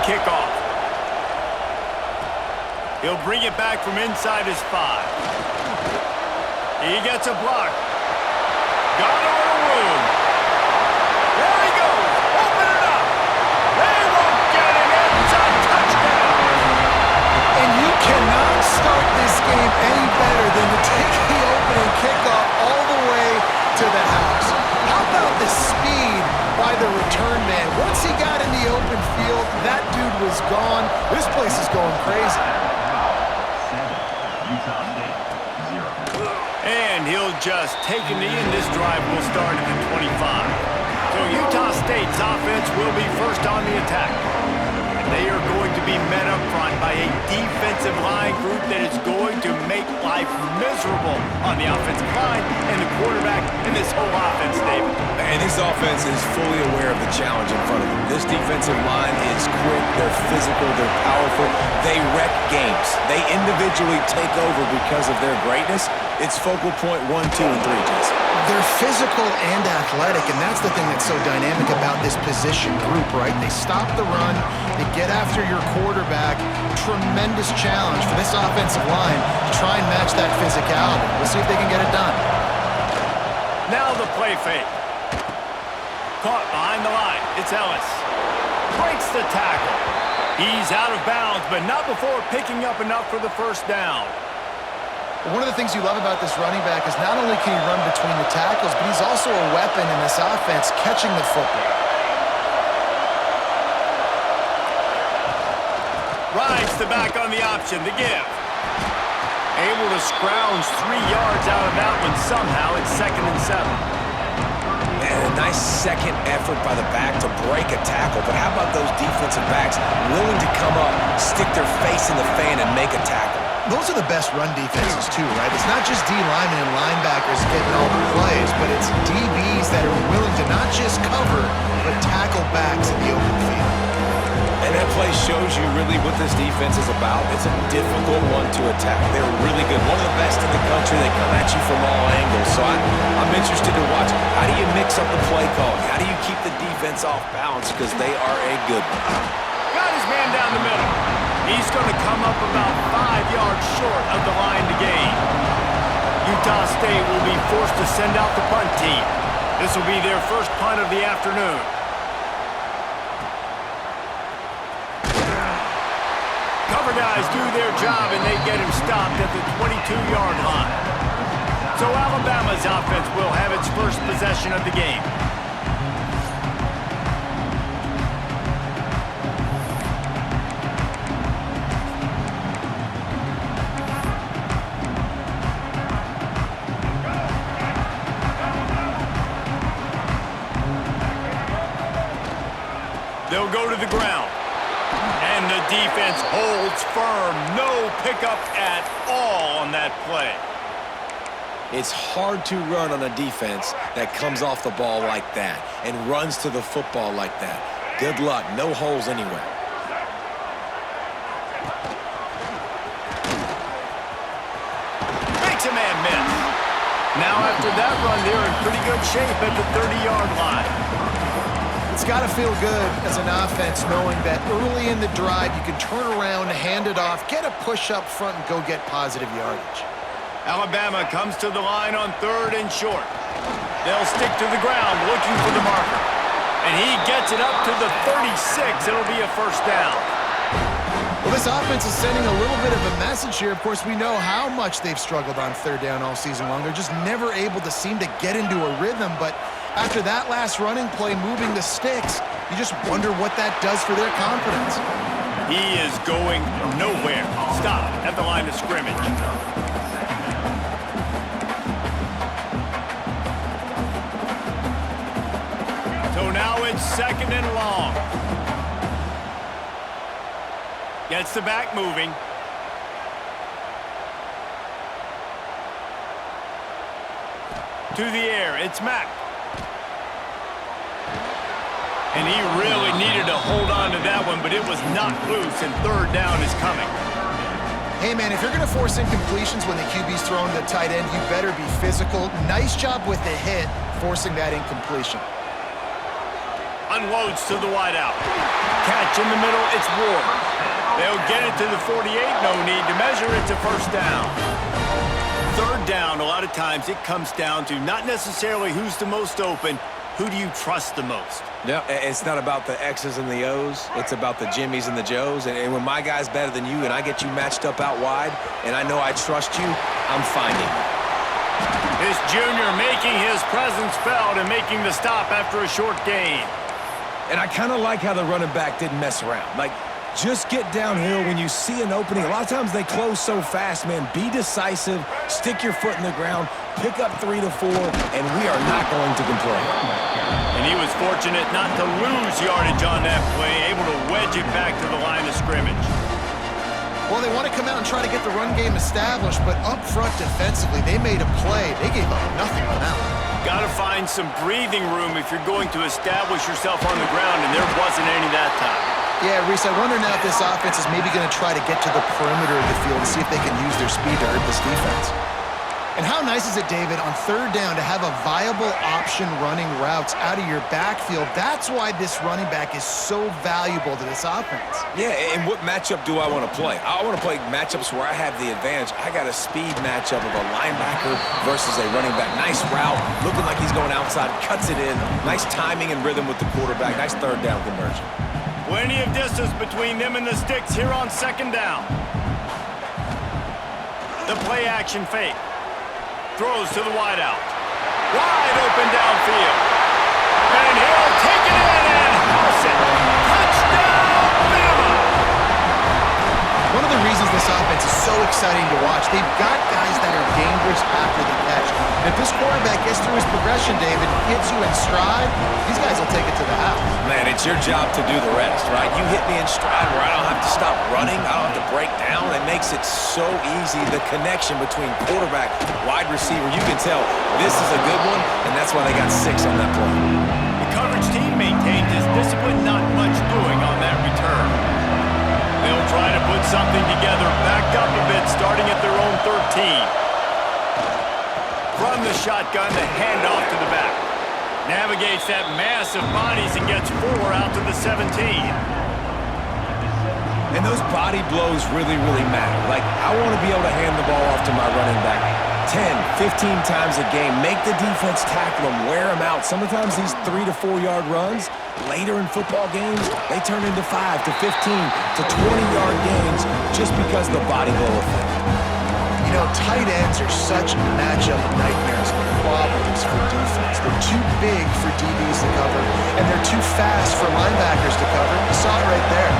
kickoff. He'll bring it back from inside his 5. He gets a block. Got a little room. There he goes. Open it up. They won't get it. It's a touchdown. And you cannot start this game any better than to take the opening kickoff all the way to the house. How about the speed by the return man? Once he got in the open field, that dude was gone. This place is going crazy. And he'll just take a knee, and this drive will start at the 25. So Utah State's offense will be first on the attack. And they are going to be met up front by a defensive line group that is going to make life miserable on the offensive line and the quarterback and this whole offense, David. And this offense is fully aware of the challenge in front of them. This defensive line is quick, they're physical, they're powerful, they wreck games. They individually take over because of their greatness. It's focal point 1, 2, and 3, Jason. They're physical and athletic, and that's the thing that's so dynamic about this position group, right? They stop the run, they get after your quarterback. Tremendous challenge for this offensive line to try and match that physicality. We'll see if they can get it done. Now the play fake. Caught behind the line. It's Ellis. Breaks the tackle. He's out of bounds, but not before picking up enough for the first down. One of the things you love about this running back is not only can he run between the tackles, but he's also a weapon in this offense catching the football. Rides the back on the option, the give. Able to scrounge 3 yards out of that one somehow. It's 2nd and 7. And a nice second effort by the back to break a tackle. But how about those defensive backs willing to come up, stick their face in the fan, and make a tackle? Those are the best run defenses too, right? It's not just D linemen and linebackers getting all the plays, but it's DBs that are willing to not just cover, but tackle backs in the open field. And that play shows you really what this defense is about. It's a difficult one to attack. They're really good. One of the best in the country. They come at you from all angles. So I'm interested to watch. How do you mix up the play calling? How do you keep the defense off balance? Because they are a good one. Got his man down the middle. He's going to come up about 5 yards short of the line to gain. Utah State will be forced to send out the punt team. This will be their first punt of the afternoon. Cover guys do their job, and they get him stopped at the 22-yard line. So Alabama's offense will have its first possession of the game. They'll go to the ground. And the defense holds firm. No pickup at all on that play. It's hard to run on a defense that comes off the ball like that and runs to the football like that. Good luck. No holes anywhere. Makes a man miss. Now after that run, they're in pretty good shape at the 30-yard line. It's got to feel good as an offense knowing that early in the drive you can turn around, hand it off, get a push up front, and go get positive yardage. Alabama comes to the line on 3rd and short. They'll stick to the ground looking for the marker. And he gets it up to the 36. It'll be a first down. Well, this offense is sending a little bit of a message here. Of course, we know how much they've struggled on 3rd down all season long. They're just never able to seem to get into a rhythm, but after that last running play moving the sticks, you just wonder what that does for their confidence. He is going nowhere. Stop at the line of scrimmage. So now it's 2nd and long. Gets the back moving. To the air, it's Mack. And he really needed to hold on to that one, but it was knocked loose, and 3rd down is coming. Hey, man, if you're going to force incompletions when the QB's throwing the tight end, you better be physical. Nice job with the hit, forcing that incompletion. Unloads to the wideout. Catch in the middle, it's Ward. They'll get it to the 48, no need to measure, it's a first down. Third down, a lot of times it comes down to not necessarily who's the most open, who do you trust the most? Yeah, it's not about the X's and the O's. It's about the Jimmys and the Joes. And when my guy's better than you and I get you matched up out wide and I know I trust you, I'm finding you. This junior making his presence felt and making the stop after a short gain. And I kind of like how the running back didn't mess around. Like, just get downhill when you see an opening. A lot of times they close so fast, man. Be decisive, stick your foot in the ground, pick up 3 to 4, and we are not going to complain. And he was fortunate not to lose yardage on that play, able to wedge it back to the line of scrimmage. Well, they want to come out and try to get the run game established, but up front defensively, they made a play. They gave up nothing on that one. Got to find some breathing room if you're going to establish yourself on the ground, and there wasn't any that time. Yeah, Reese, I wonder now if this offense is maybe going to try to get to the perimeter of the field and see if they can use their speed to hurt this defense. And how nice is it, David, on third down to have a viable option running routes out of your backfield? That's why this running back is so valuable to this offense. Yeah, and what matchup do I want to play? I want to play matchups where I have the advantage. I got a speed matchup of a linebacker versus a running back. Nice route, looking like he's going outside, cuts it in. Nice timing and rhythm with the quarterback. Nice third down conversion. Plenty of distance between them and the sticks here on second down. The play action fake. Throws to the wideout. Wide open downfield. And he'll take it in and house it. Touchdown, BAMA! One of the reasons this offense is so exciting to watch, they've got guys that are dangerous after the catch. And if this quarterback gets through his progression, David, hits you in stride, these guys will take it to the house. Man, it's your job to do the rest, right? You hit me in stride where I don't have to stop running. I don't have to break down. It makes it so easy. The connection between quarterback, wide receiver, you can tell this is a good one, and that's why they got 6 on that play. The coverage team maintained his discipline, not much doing on that return. They'll try to put something together, backed up a bit, starting at their own 13. From the shotgun, the handoff to the back. Navigates that mass of bodies and gets 4 out to the 17. And those body blows really, really matter. Like, I want to be able to hand the ball off to my running back 10, 15 times a game. Make the defense tackle them, wear them out. Sometimes these 3 to 4 yard runs, later in football games, they turn into 5 to 15 to 20-yard gains just because of the body blow effect. You know, tight ends are such matchup nightmares and problems for defense. They're too big for DBs to cover, and they're too fast for linebackers to cover. You saw it right there.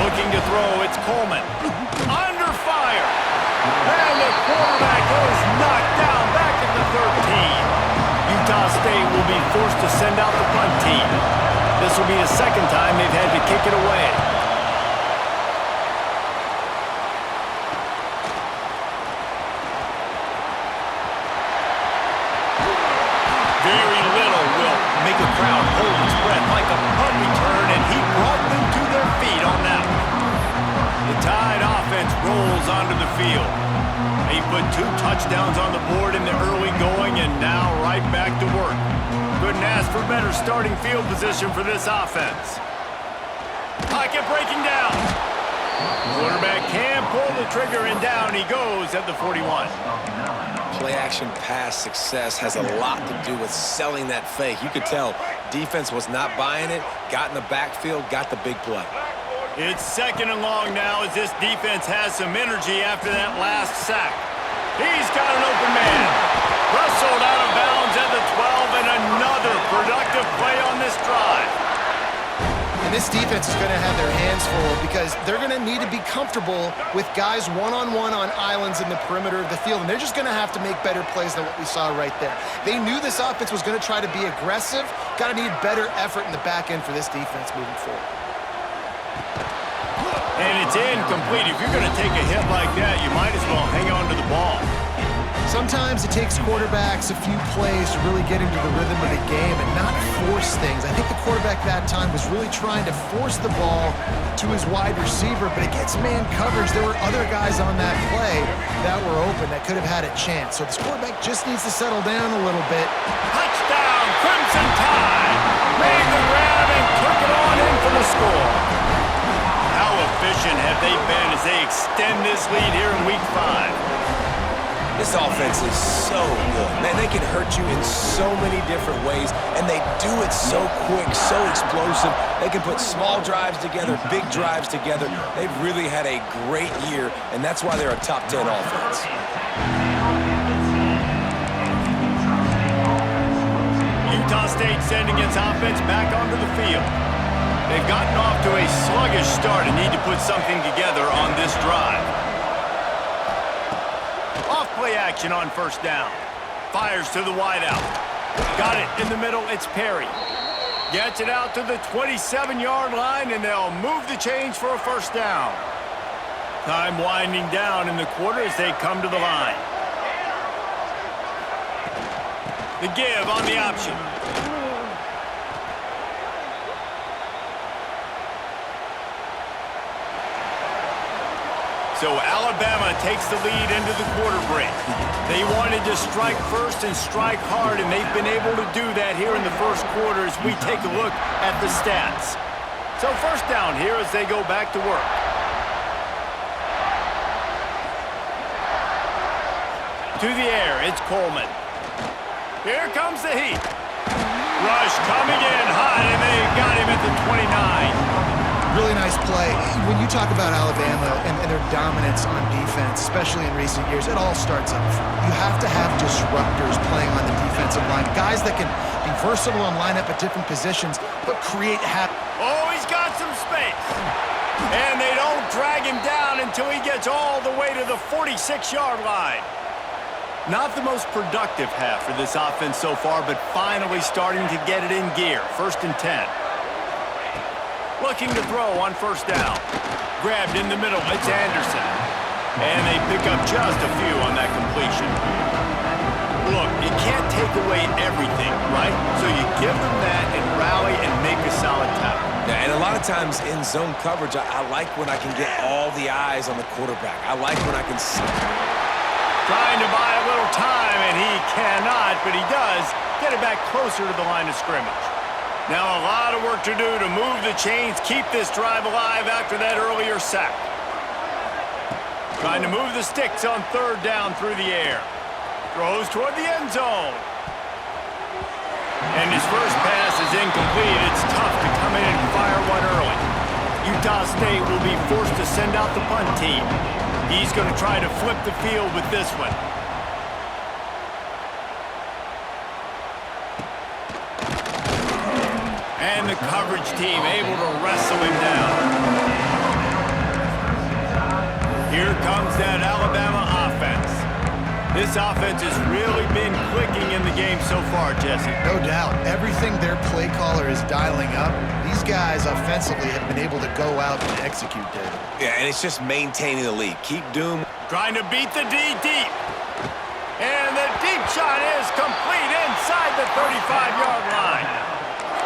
Looking to throw, it's Coleman. Under fire. And the quarterback goes knocked down back at the 13. Utah State will be forced to send out the punt team. This will be the second time they've had to kick it away. Very little will make a crowd hold its breath like a punt return, and he brought them to their feet on that one. The Tide offense rolls onto the field. They put 2 touchdowns on the board in the early going, and now right back to work. Couldn't ask for better starting field position for this offense. Pocket breaking down. Quarterback can pull the trigger, and down he goes at the 41. Play-action pass success has a lot to do with selling that fake. You could tell defense was not buying it, got in the backfield, got the big play. It's second and long now as this defense has some energy after that last sack. He's got an open man. Wrestled out of bounds at the 12, and another productive play on this drive. And this defense is going to have their hands full because they're going to need to be comfortable with guys one-on-one on islands in the perimeter of the field, and they're just going to have to make better plays than what we saw right there. They knew this offense was going to try to be aggressive. Got to need better effort in the back end for this defense moving forward. And it's incomplete. If you're going to take a hit like that, you might as well hang on to the ball. Sometimes it takes quarterbacks a few plays to really get into the rhythm of the game and not force things. I think the quarterback that time was really trying to force the ball to his wide receiver, but against man coverage, there were other guys on that play that were open that could have had a chance. So this quarterback just needs to settle down a little bit. Touchdown, Crimson Tide! Made the grab and took it on in for the score. How efficient have they been as they extend this lead here in Week 5? This offense is so good. Man, they can hurt you in so many different ways, and they do it so quick, so explosive. They can put small drives together, big drives together. They've really had a great year, and that's why they're a top 10 offense. Utah State sending its offense back onto the field. They've gotten off to a sluggish start and need to put something together on this drive. Play action on first down. Fires to the wideout. Got it in the middle. It's Perry. Gets it out to the 27-yard line, and they'll move the chains for a first down. Time winding down in the quarter as they come to the line. The give on the option. So Alabama takes the lead into the quarter break. They wanted to strike first and strike hard, and they've been able to do that here in the first quarter as we take a look at the stats. So first down here as they go back to work. To the air, it's Coleman. Here comes the heat. Rush coming in high, and they got him at the 29. Really nice play. When you talk about Alabama and their dominance on defense, especially in recent years, it all starts up front. You have to have disruptors playing on the defensive line, guys that can be versatile and line up at different positions, but create Oh, he's got some space. And they don't drag him down until he gets all the way to the 46-yard line. Not the most productive half for this offense so far, but finally starting to get it in gear. 1st and 10. Looking to throw on first down. Grabbed in the middle, it's Anderson. And they pick up just a few on that completion. Look, you can't take away everything, right? So you give them that and rally and make a solid tackle. Yeah, and a lot of times in zone coverage, I like when I can get all the eyes on the quarterback. I like when I can see. Trying to buy a little time, and he cannot, but he does get it back closer to the line of scrimmage. Now a lot of work to do to move the chains, keep this drive alive after that earlier sack. Trying to move the sticks on third down through the air. Throws toward the end zone. And his first pass is incomplete. It's tough to come in and fire one early. Utah State will be forced to send out the punt team. He's going to try to flip the field with this one. And the coverage team able to wrestle him down. Here comes that Alabama offense. This offense has really been clicking in the game so far, Jesse. No doubt. Everything their play caller is dialing up, these guys offensively have been able to go out and execute there. Yeah, and it's just maintaining the lead. Keep Doom. Trying to beat the D deep. And the deep shot is complete inside the 35-yard line.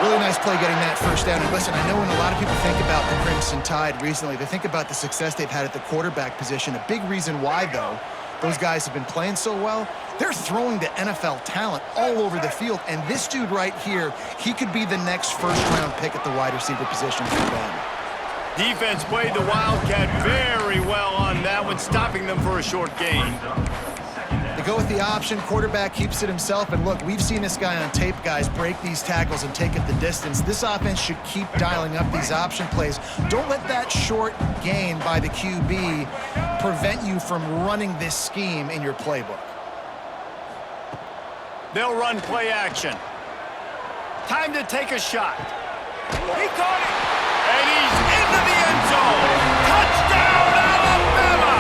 Really nice play getting that first down. And listen, I know when a lot of people think about the Crimson Tide recently, they think about the success they've had at the quarterback position. A big reason why, though, those guys have been playing so well, they're throwing to NFL talent all over the field. And this dude right here, he could be the next first-round pick at the wide receiver position for BAMA. Defense played the Wildcat very well on that one, stopping them for a short gain. They go with the option. Quarterback keeps it himself. And look, we've seen this guy on tape, guys, break these tackles and take it the distance. This offense should keep dialing up these option plays. Don't let that short gain by the QB prevent you from running this scheme in your playbook. They'll run play action. Time to take a shot. He caught it. And he's into the end zone. Touchdown, Alabama!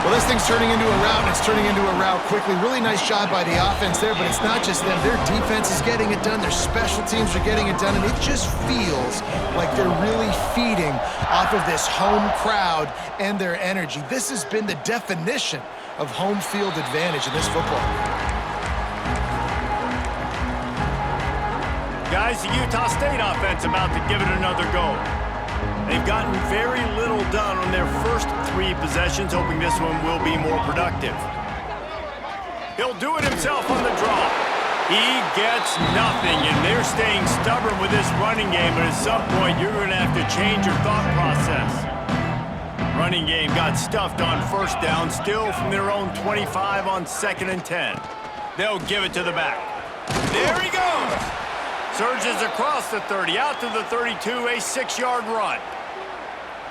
Well, this thing's turning into a rout, and it's turning into a rout quickly. Really nice job by the offense there, but it's not just them. Their defense is getting it done. Their special teams are getting it done, and it just feels like they're really feeding off of this home crowd and their energy. This has been the definition of home field advantage in this football game. Guys, the Utah State offense about to give it another go. They've gotten very little done on their first 3 possessions, hoping this one will be more productive. He'll do it himself on the draw. He gets nothing, and they're staying stubborn with this running game, but at some point you're going to have to change your thought process. Running game got stuffed on first down, still from their own 25 on 2nd and 10. They'll give it to the back. There he goes! Surges across the 30, out to the 32, a 6-yard run.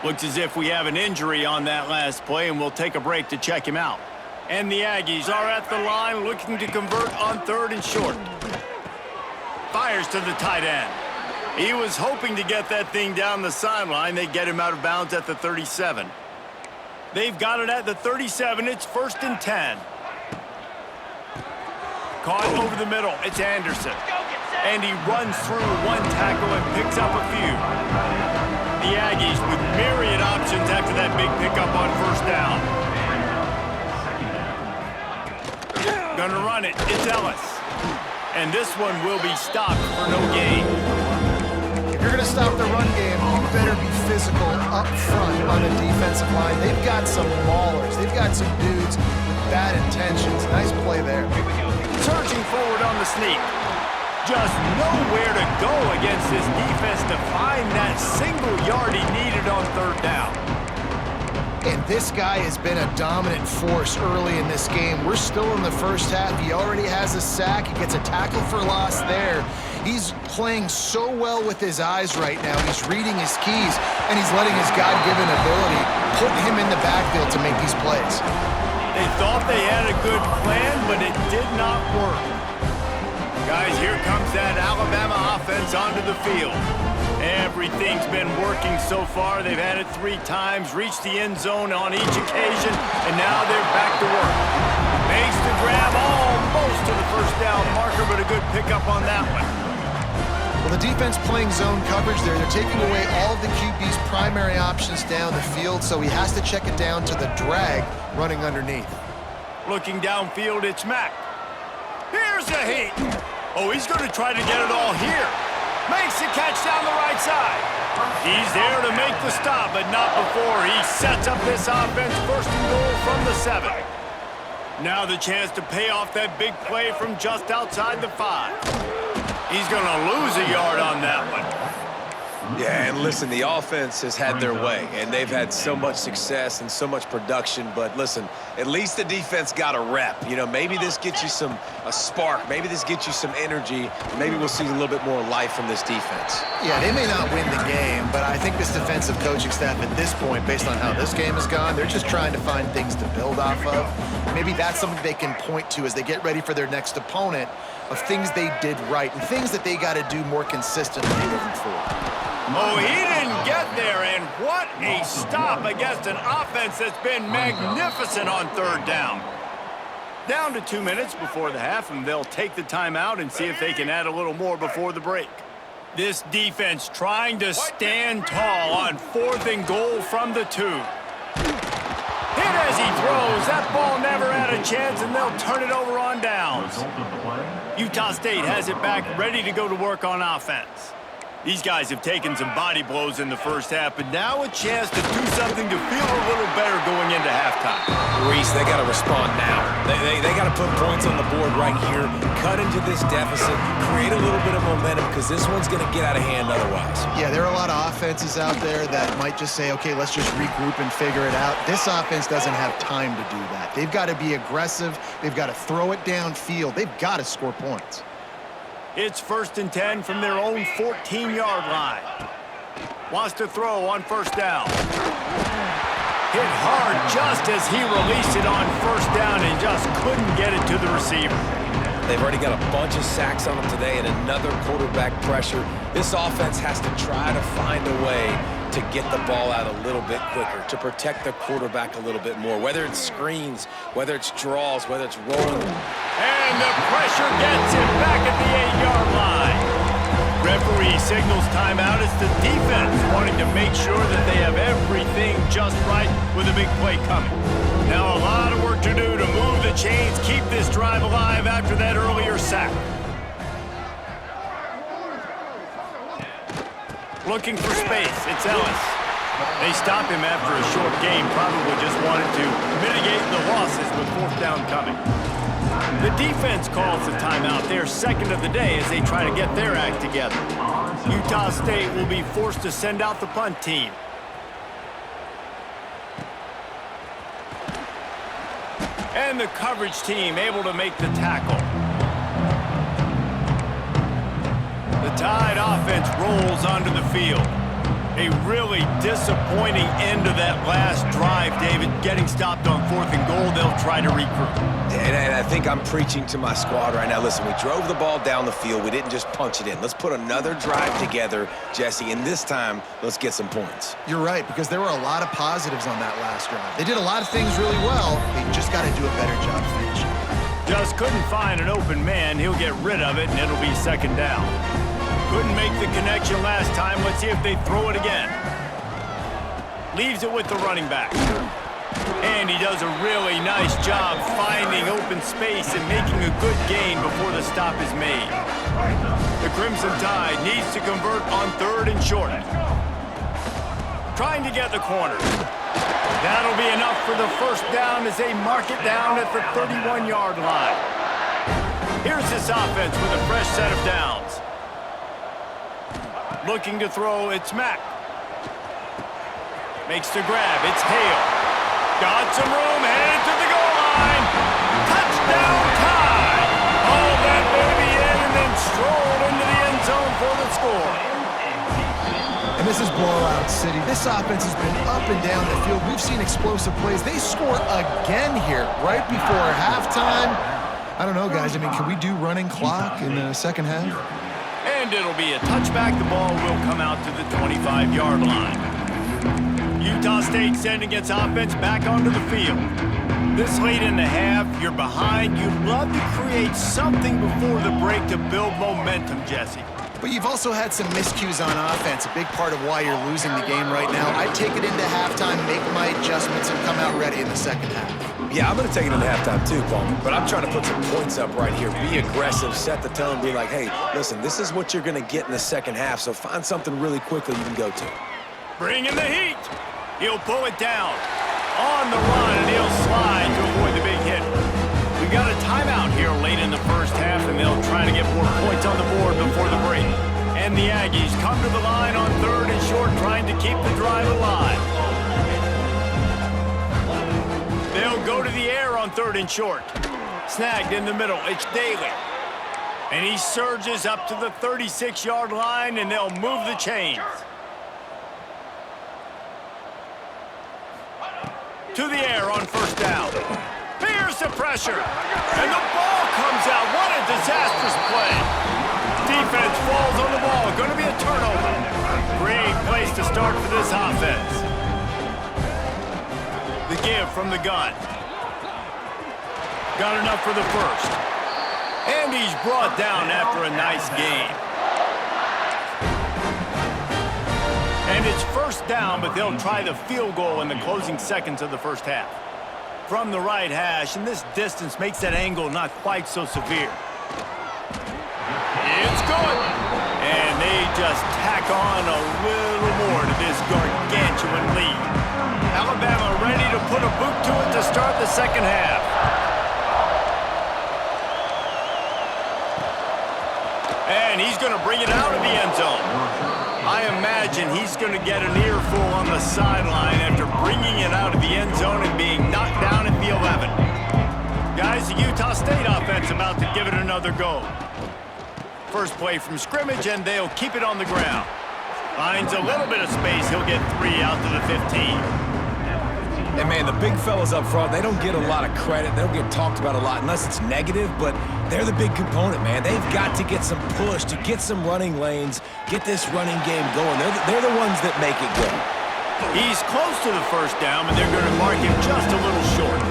Looks as if we have an injury on that last play, and we'll take a break to check him out. And the Aggies are at the line looking to convert on 3rd and short. Fires to the tight end. He was hoping to get that thing down the sideline. They get him out of bounds at the 37. They've got it at the 37. It's 1st and 10. Caught over the middle. It's Anderson. And he runs through 1 tackle and picks up a few. The Aggies with myriad options after that big pickup on first down. Gonna run it. It's Ellis. And this one will be stopped for no gain. If you're going to stop the run game, you better be physical up front on the defensive line. They've got some maulers. They've got some dudes with bad intentions. Nice play there. Surging forward on the sneak. Just nowhere to go against this defense to find that single yard he needed on 3rd down. And this guy has been a dominant force early in this game. We're still in the first half. He already has a sack. He gets a tackle for loss there. He's playing so well with his eyes right now. He's reading his keys, and he's letting his God-given ability put him in the backfield to make these plays. They thought they had a good plan, but it did not work. Guys, here comes that Alabama offense onto the field. Everything's been working so far. They've had it 3 times, reached the end zone on each occasion, and now they're back to work. Makes the grab almost to the first down marker, but a good pickup on that one. Well, the defense playing zone coverage there. They're taking away all of the QB's primary options down the field, so he has to check it down to the drag running underneath. Looking downfield, it's Mack. Here's a heat. Oh, he's going to try to get it all here. Makes the catch down the right side. He's there to make the stop, but not before he sets up this offense 1st and goal from the 7. Now the chance to pay off that big play from just outside the 5. He's going to lose a yard on that one. Yeah, and listen, the offense has had their way, and they've had so much success and so much production. But listen, at least the defense got a rep. You know, maybe this gets you a spark. Maybe this gets you some energy. Maybe we'll see a little bit more life from this defense. Yeah, they may not win the game, but I think this defensive coaching staff at this point, based on how this game has gone, they're just trying to find things to build off of. Maybe that's something they can point to as they get ready for their next opponent, of things they did right and things that they got to do more consistently moving forward. Oh, he didn't get there, and what a stop against an offense that's been magnificent on 3rd down. Down to 2 minutes before the half, and they'll take the timeout and see if they can add a little more before the break. This defense trying to stand tall on 4th and goal from the 2. Hit as he throws. That ball never had a chance, and they'll turn it over on downs. Utah State has it back, ready to go to work on offense. These guys have taken some body blows in the first half, but now a chance to do something to feel a little better going into halftime. Reese, they got to respond now. They got to put points on the board right here, cut into this deficit, create a little bit of momentum, because this one's going to get out of hand otherwise. Yeah, there are a lot of offenses out there that might just say, okay, let's just regroup and figure it out. This offense doesn't have time to do that. They've got to be aggressive. They've got to throw it downfield. They've got to score points. It's 1st and 10 from their own 14-yard line. Wants to throw on first down. Hit hard just as he released it on first down and just couldn't get it to the receiver. They've already got a bunch of sacks on them today and another quarterback pressure. This offense has to try to find a way to get the ball out a little bit quicker, to protect the quarterback a little bit more, whether it's screens, whether it's draws, whether it's rolling. And the pressure gets him back at the 8-yard line. Referee signals timeout. It's the defense wanting to make sure that they have everything just right with a big play coming. Now a lot of work to do to move the chains, keep this drive alive after that earlier sack. Looking for space, it's Ellis. They stop him after a short game, probably just wanted to mitigate the losses with 4th down coming. The defense calls the timeout, their second of the day, as they try to get their act together. Utah State will be forced to send out the punt team. And the coverage team able to make the tackle. The Tide offense rolls onto the field. A really disappointing end of that last drive, David. Getting stopped on 4th and goal, they'll try to regroup. And I think I'm preaching to my squad right now. Listen, we drove the ball down the field. We didn't just punch it in. Let's put another drive together, Jesse, and this time, let's get some points. You're right, because there were a lot of positives on that last drive. They did a lot of things really well. They just got to do a better job finishing. Just couldn't find an open man. He'll get rid of it, and it'll be 2nd down. Couldn't make the connection last time. Let's see if they throw it again. Leaves it with the running back. And he does a really nice job finding open space and making a good gain before the stop is made. The Crimson Tide needs to convert on 3rd and short. Trying to get the corner. That'll be enough for the 1st down as they mark it down at the 31-yard line. Here's this offense with a fresh set of downs. Looking to throw, it's Mack. Makes the grab, it's Hale. Got some room, headed to the goal line. Touchdown Tide! Hauled that baby in and then strolled into the end zone for the score. And this is blowout city. This offense has been up and down the field. We've seen explosive plays. They score again here right before halftime. I don't know, guys. I mean, can we do running clock in the second half? And it'll be a touchback. The ball will come out to the 25-yard line. Utah State sending its offense back onto the field. This late in the half, you're behind. You'd love to create something before the break to build momentum, Jesse. But you've also had some miscues on offense, a big part of why you're losing the game right now. I'd take it into halftime, make my adjustments, and come out ready in the second half. Yeah, I'm going to take it into halftime too, Paul. But I'm trying to put some points up right here. Be aggressive, set the tone, be like, hey, listen, this is what you're going to get in the second half, so find something really quickly you can go to. Bring in the heat. He'll pull it down. On the run, and he'll slide to avoid the big hit. We've got a timeout here late in the first half, and they'll try to get more points on the board before the break. And the Aggies come to the line on 3rd and short, trying to keep the drive alive. They'll go to the air on 3rd and short. Snagged in the middle, it's Daly. And he surges up to the 36-yard line, and they'll move the chains. To the air on 1st down. Here's the pressure. And the ball comes out. What a disastrous play. Defense falls on the ball. Going to be a turnover. Great place to start for this offense. The give from the gun. Got enough for the 1st. And he's brought down after a nice gain. And it's 1st down, but they'll try the field goal in the closing seconds of the first half. From the right hash, and this distance makes that angle not quite so severe. It's good. And they just tack on a little more to this gargantuan lead. Alabama ready to put a boot to it to start the second half. And he's going to bring it out of the end zone. I imagine he's going to get an earful on the sideline after bringing it out of the end zone and being knocked down at the 11. Guys, the Utah State offense about to give it another go. First play from scrimmage, and they'll keep it on the ground. Finds a little bit of space. He'll get 3 out to the 15. And, man, the big fellas up front, they don't get a lot of credit. They don't get talked about a lot unless it's negative, but they're the big component, man. They've got to get some push, to get some running lanes, get this running game going. They're the ones that make it go. He's close to the first down, and they're going to mark him just a little short.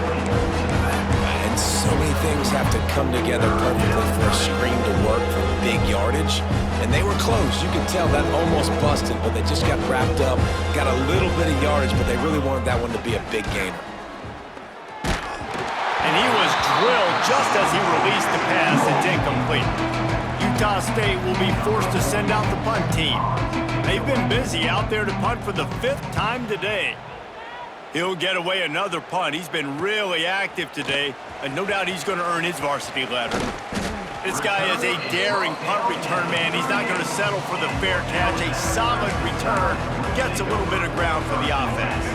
And so many things have to come together perfectly for a screen to work for big yardage. And they were close. You can tell that almost busted, but they just got wrapped up, got a little bit of yardage, but they really wanted that one to be a big gainer. And he was drilled just as he released the pass. It's incomplete. Utah State will be forced to send out the punt team. They've been busy out there to punt for the 5th time today. He'll get away another punt. He's been really active today, and no doubt he's going to earn his varsity letter. This guy is a daring punt return man. He's not going to settle for the fair catch. A solid return gets a little bit of ground for the offense.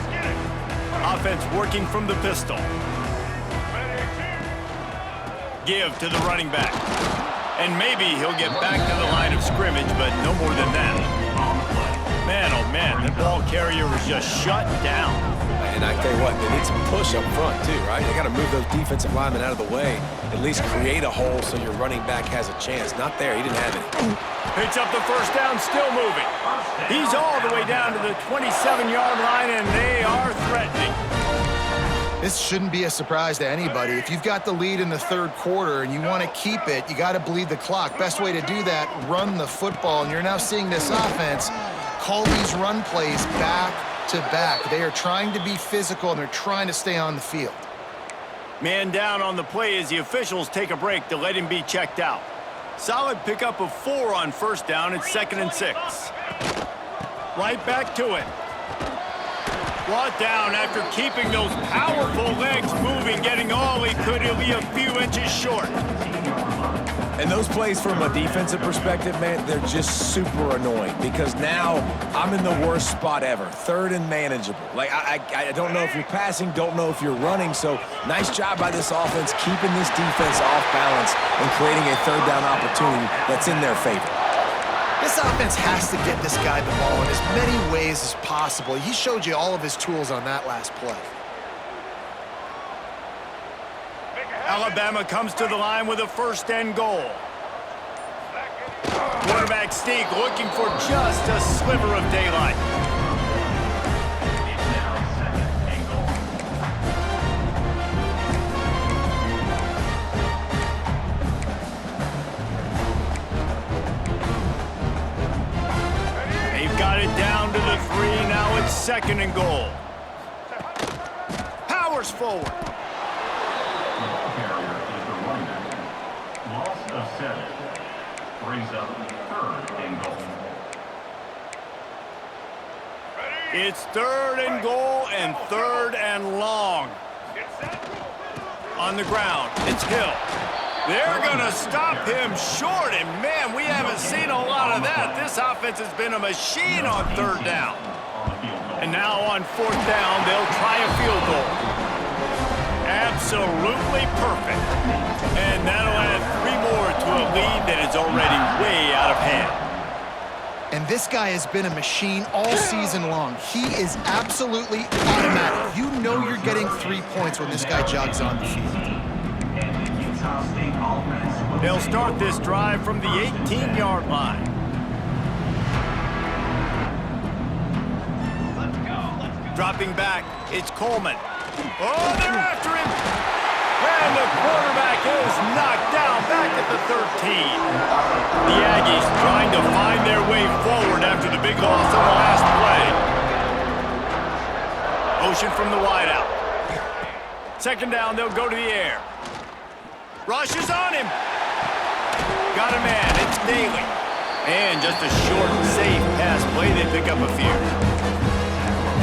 Offense working from the pistol. Give to the running back. And maybe he'll get back to the line of scrimmage, but no more than that. Man, oh man, the ball carrier was just shut down. And I tell you what, they need some push up front too, right? They got to move those defensive linemen out of the way, at least create a hole so your running back has a chance. Not there, he didn't have any. Picks up the first down, still moving. He's all the way down to the 27-yard line, and they are threatening. This shouldn't be a surprise to anybody. If you've got the lead in the 3rd quarter and you want to keep it, you got to bleed the clock. Best way to do that, run the football. And you're now seeing this offense call these run plays back to back. They are trying to be physical, and they're trying to stay on the field. Man down on the play as the officials take a break to let him be checked out. Solid pickup of 4 on first down. It's 2nd and 6. Right back to it. Brought down after keeping those powerful legs moving, getting all he could. He'll be a few inches short. And those plays from a defensive perspective, man, they're just super annoying because now I'm in the worst spot ever. 3rd and manageable. Like, I don't know if you're passing, don't know if you're running. So nice job by this offense keeping this defense off balance and creating a 3rd down opportunity that's in their favor. This offense has to get this guy the ball in as many ways as possible. He showed you all of his tools on that last play. Alabama comes to the line with a 1st and goal. Quarterback sneak looking for just a sliver of daylight. They've got it down to the 3. Now it's 2nd and goal. Powers forward. Loss of 7 brings up 3rd and goal. It's 3rd and goal and 3rd and long. On the ground, it's Hill. They're going to stop him short, and man, we haven't seen a lot of that. This offense has been a machine on 3rd down. And now on 4th down, they'll try a field goal. Absolutely perfect. And that'll add 3 more to a lead that is already way out of hand. And this guy has been a machine all season long. He is absolutely automatic. You know you're getting 3 points when this guy jogs on the field. They'll start this drive from the 18-yard line. Dropping back, it's Coleman. Oh, they're after him. And the quarterback is knocked down back at the 13. The Aggies trying to find their way forward after the big loss on the last play. Motion from the wideout. 2nd down, they'll go to the air. Rush is on him. Got a man, it's Daly. And just a short, safe pass play, they pick up a few.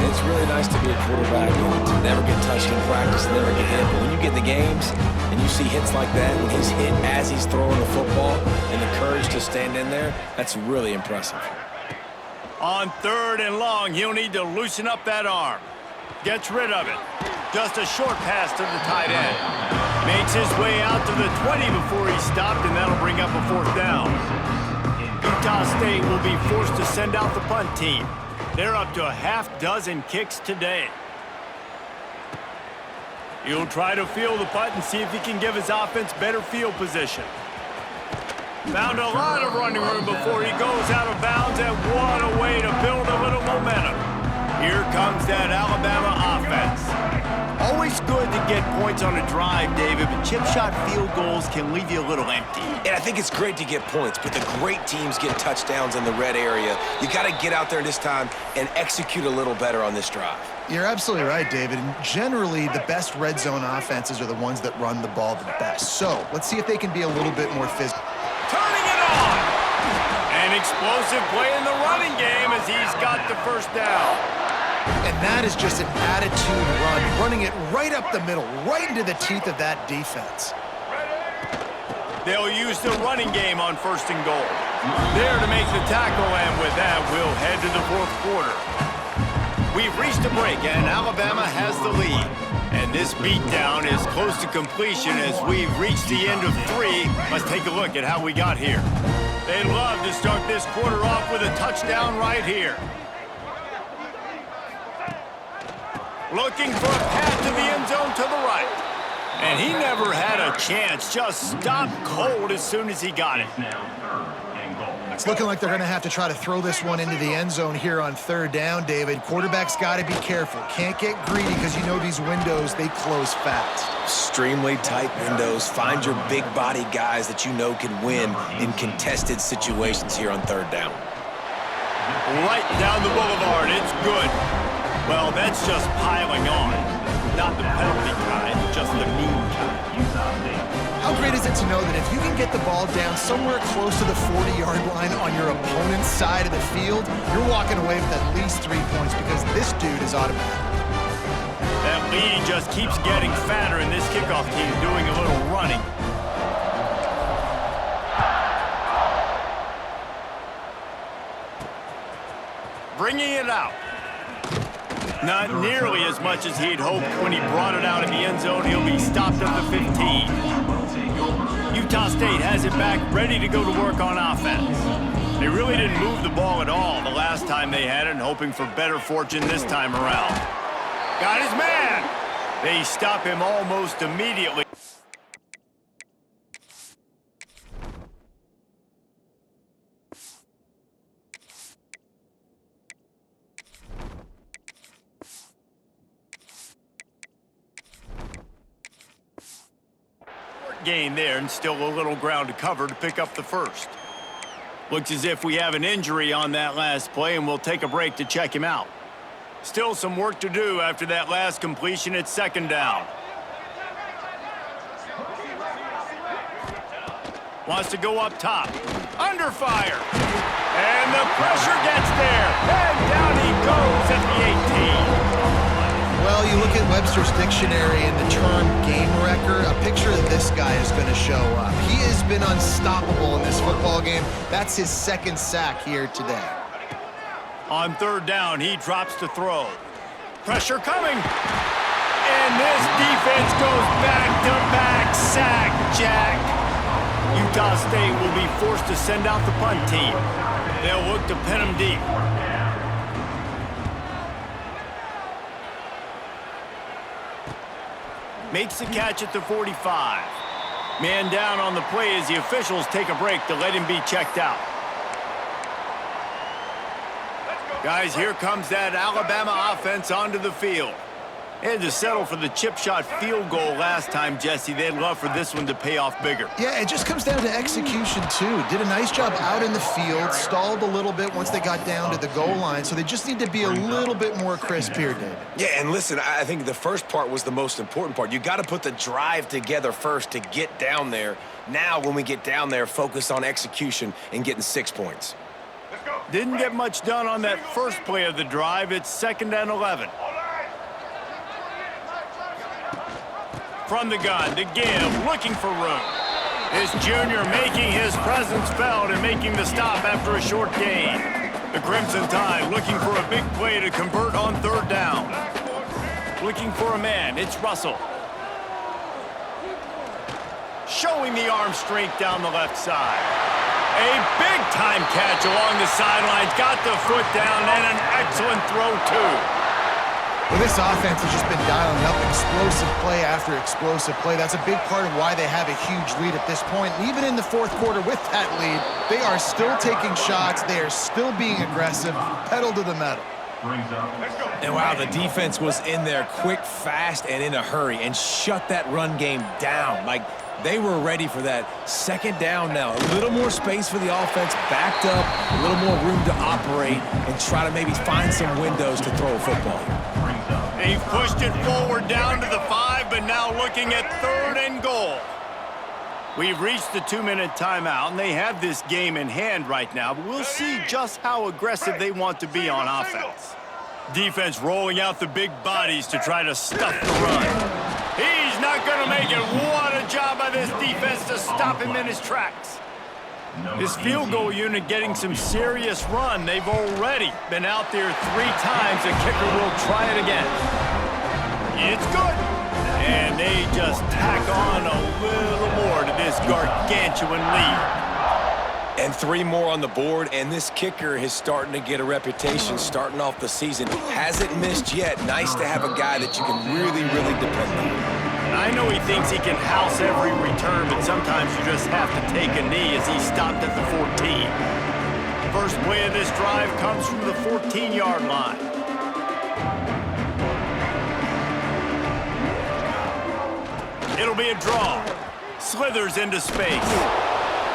It's really nice to be a quarterback and to never get touched in practice, never get hit. But when you get in the games and you see hits like that, when he's hit as he's throwing the football and the courage to stand in there, that's really impressive. On 3rd and long, he'll need to loosen up that arm. Gets rid of it. Just a short pass to the tight end. Makes his way out to the 20 before he stopped, and that'll bring up a 4th down. Utah State will be forced to send out the punt team. They're up to a half dozen kicks today. He'll try to field the punt and see if he can give his offense better field position. Found a lot of running room before he goes out of bounds, and what a way to build a little momentum. Here comes that Alabama offense. Always good to get points on a drive, David, but chip shot field goals can leave you a little empty. And I think it's great to get points, but the great teams get touchdowns in the red area. You got to get out there this time and execute a little better on this drive. You're absolutely right, David. And generally, the best red zone offenses are the ones that run the ball the best. So let's see if they can be a little bit more physical. Turning it on! An explosive play in the running game as he's got the first down. And that is just an attitude run, running it right up the middle, right into the teeth of that defense. They'll use the running game on 1st and goal. There to make the tackle, and with that, we'll head to the 4th quarter. We've reached a break, and Alabama has the lead. And this beatdown is close to completion as we've reached the end of 3. Let's take a look at how we got here. They'd love to start this quarter off with a touchdown right here. Looking for a path to the end zone to the right. And he never had a chance, just stopped cold as soon as he got it. It's looking like they're going to have to try to throw this one into the end zone here on 3rd down, David. Quarterback's got to be careful. Can't get greedy because you know these windows, they close fast. Extremely tight windows. Find your big body guys that you know can win in contested situations here on 3rd down. Right down the boulevard, it's good. Well, that's just piling on. Not the penalty kind, just the mean kind. How great is it to know that if you can get the ball down somewhere close to the 40-yard line on your opponent's side of the field, you're walking away with at least 3 points because this dude is automatic. That lead just keeps getting fatter, and this kickoff team doing a little running. Bringing it out. Not nearly as much as he'd hoped when he brought it out in the end zone. He'll be stopped at the 15. Utah State has it back, ready to go to work on offense. They really didn't move the ball at all the last time they had it, hoping for better fortune this time around. Got his man! They stop him almost immediately. Gain there, and still a little ground to cover to pick up the first. Looks as if we have an injury on that last play, and we'll take a break to check him out. Still some work to do after that last completion at 2nd down. Wants to go up top. Under fire. And the pressure gets there. And down he goes at the 18. Well, you look at Webster's dictionary and the term game wrecker, a picture of this guy is going to show up. He has been unstoppable in this football game. That's his 2nd sack here today. On 3rd down, he drops to throw. Pressure coming. And this defense goes back-to-back sack, Jack. Utah State will be forced to send out the punt team. They'll look to pin him deep. Makes the catch at the 45. Man down on the play as the officials take a break to let him be checked out. Guys, here comes that Alabama offense onto the field. They had to settle for the chip shot field goal last time, Jesse. They'd love for this one to pay off bigger. Yeah, it just comes down to execution, too. Did a nice job out in the field, stalled a little bit once they got down to the goal line, so they just need to be a little bit more crisp here, David. Yeah, and listen, I think the first part was the most important part. You got to put the drive together first to get down there. Now, when we get down there, focus on execution and getting 6 points. Didn't get much done on that first play of the drive. It's 2nd and 11. From the gun to give, looking for room. This junior making his presence felt and making the stop after a short gain. The Crimson Tide looking for a big play to convert on 3rd down. Looking for a man, it's Russell. Showing the arm strength down the left side. A big-time catch along the sidelines, got the foot down, and an excellent throw, too. Well, this offense has just been dialing up explosive play after explosive play. That's a big part of why they have a huge lead at this point. And even in the fourth quarter with that lead, they are still taking shots. They are still being aggressive, pedal to the metal. And wow, the defense was in there quick, fast, and in a hurry and shut that run game down. Like, they were ready for that. Second down now. A little more space for the offense, backed up, a little more room to operate and try to maybe find some windows to throw a football. They've pushed it forward down to the 5, but now looking at 3rd and goal. We've reached the 2-minute timeout, and they have this game in hand right now, but we'll see just how aggressive they want to be on offense. Defense rolling out the big bodies to try to stuff the run. He's not going to make it. What a job by this defense to stop him in his tracks. This field goal unit getting some serious run. They've already been out there 3 times. The kicker will try it again. It's good. And they just tack on a little more to this gargantuan lead. And 3 more on the board, and this kicker is starting to get a reputation starting off the season. Hasn't missed yet. Nice to have a guy that you can really, really depend on. And I know he thinks he can house every return, but sometimes you just have to take a knee as he stopped at the 14. First play of this drive comes from the 14-yard line. It'll be a draw. Slithers into space.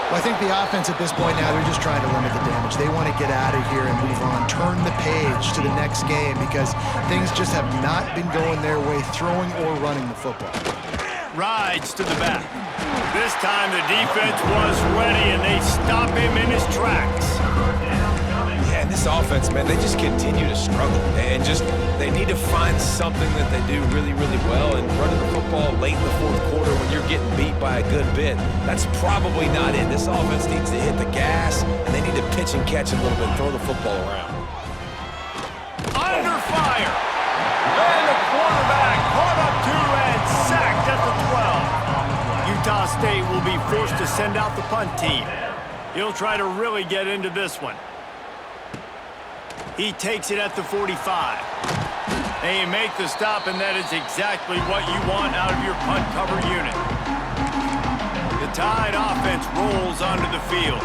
Well, I think the offense at this point now, they're just trying to limit the damage. They want to get out of here and move on, turn the page to the next game because things just have not been going their way, throwing or running the football. Rides to the back. This time the defense was ready, and they stop him in his tracks. Yeah, and this offense, man, they just continue to struggle. And just, they need to find something that they do really, really well. And running the football late in the fourth quarter when you're getting beat by a good bit, that's probably not it. This offense needs to hit the gas, and they need to pitch and catch a little bit and throw the football around. Under fire. And the quarterback caught up to and sacked at the 12. Utah State will be forced to send out the punt team. He'll try to really get into this one. He takes it at the 45. They make the stop, and that is exactly what you want out of your punt cover unit. The Tide offense rolls onto the field.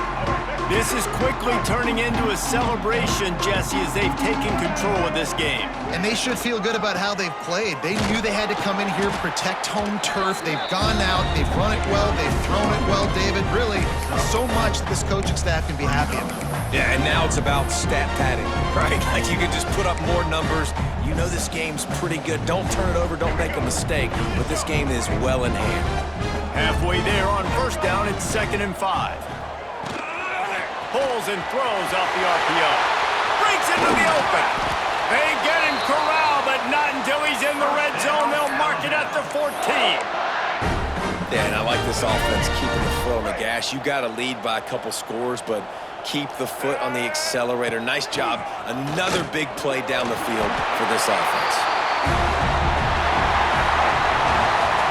This is quickly turning into a celebration, Jesse, as they've taken control of this game. And they should feel good about how they've played. They knew they had to come in here, protect home turf. They've gone out, they've run it well, they've thrown it well, David. Really, so much that this coaching staff can be happy about. Yeah, and now it's about stat padding, right? Like you can just put up more numbers. You know this game's pretty good. Don't turn it over, don't make a mistake, but this game is well in hand. Halfway there on first down, it's 2nd and 5. Pulls and throws off the RPO. Breaks into the open. They get him corralled, but not until he's in the red zone. They'll mark it at the 14. Yeah, and I like this offense keeping the foot on the gas. You got to lead by a couple scores, but keep the foot on the accelerator. Nice job. Another big play down the field for this offense.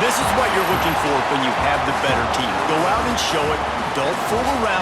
This is what you're looking for when you have the better team. Go out and show it. Don't fool around.